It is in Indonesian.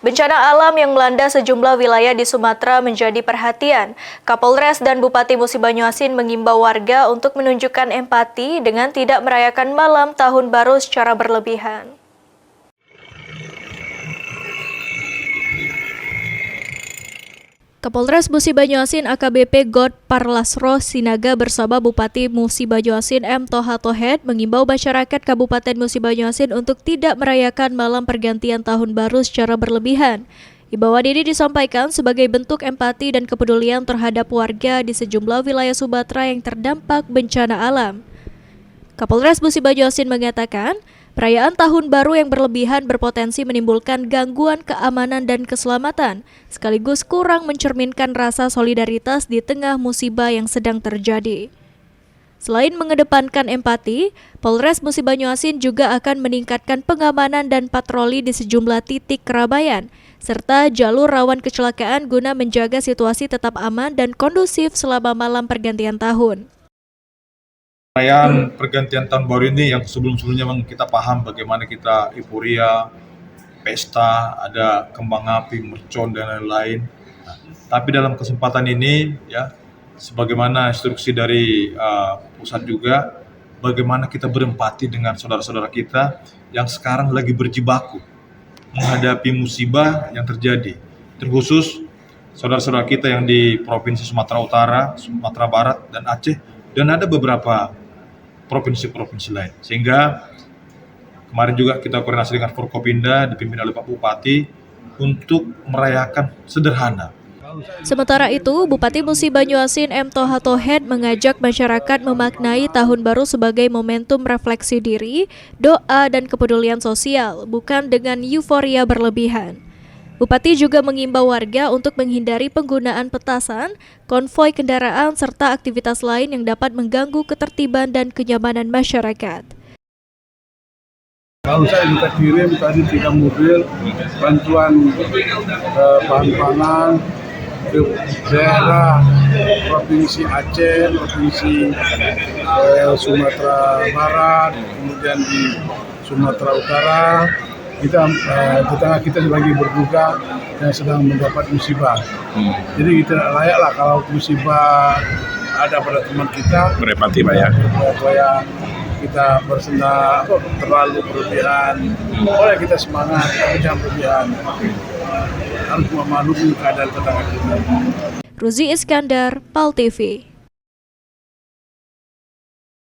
Bencana alam yang melanda sejumlah wilayah di Sumatera menjadi perhatian. Kapolres dan Bupati Musi Banyuasin mengimbau warga untuk menunjukkan empati dengan tidak merayakan malam tahun baru secara berlebihan. Kapolres Musi Banyuasin AKBP God Parlasro Sinaga bersama Bupati Musi Banyuasin M. Toha Tohed mengimbau masyarakat Kabupaten Musi Banyuasin untuk tidak merayakan malam pergantian tahun baru secara berlebihan. Imbauan ini disampaikan sebagai bentuk empati dan kepedulian terhadap warga di sejumlah wilayah Sumatera yang terdampak bencana alam. Kapolres Musi Banyuasin mengatakan, perayaan tahun baru yang berlebihan berpotensi menimbulkan gangguan keamanan dan keselamatan, sekaligus kurang mencerminkan rasa solidaritas di tengah musibah yang sedang terjadi. Selain mengedepankan empati, Polres Musi Banyuasin juga akan meningkatkan pengamanan dan patroli di sejumlah titik keramaian, serta jalur rawan kecelakaan guna menjaga situasi tetap aman dan kondusif selama malam pergantian tahun. Perayaan pergantian tahun baru ini yang sebelum-sebelumnya memang kita paham bagaimana kita euforia, pesta, ada kembang api, mercon dan lain-lain. Tapi dalam kesempatan ini ya, sebagaimana instruksi dari pusat juga, bagaimana kita berempati dengan saudara-saudara kita yang sekarang lagi berjibaku menghadapi musibah yang terjadi. Terkhusus saudara-saudara kita yang di Provinsi Sumatera Utara, Sumatera Barat, dan Aceh, dan ada beberapa provinsi-provinsi lain. Sehingga kemarin juga kita koordinasi dengan Forkopimda dipimpin oleh Pak Bupati untuk merayakan sederhana. Sementara itu, Bupati Musi Banyuasin M. Toha Tohed mengajak masyarakat memaknai tahun baru sebagai momentum refleksi diri, doa, dan kepedulian sosial, bukan dengan euforia berlebihan. Bupati juga mengimbau warga untuk menghindari penggunaan petasan, konvoi kendaraan, serta aktivitas lain yang dapat mengganggu ketertiban dan kenyamanan masyarakat. Kalau saya kita kirim tadi 3 mobil bantuan bahan pangan ke daerah Provinsi Aceh, Provinsi Sumatera Barat, kemudian di Sumatera Utara. Kita lagi berduka yang sedang mendapat musibah. Jadi kita layaklah kalau musibah ada pada teman kita, berempati Pak ya. Kita bersenda terlalu berlebihan. Boleh kita semangat, tapi jangan berlebihan. Harus memaklumi keadaan tetangga kita. Ruzi Iskandar, PAL TV.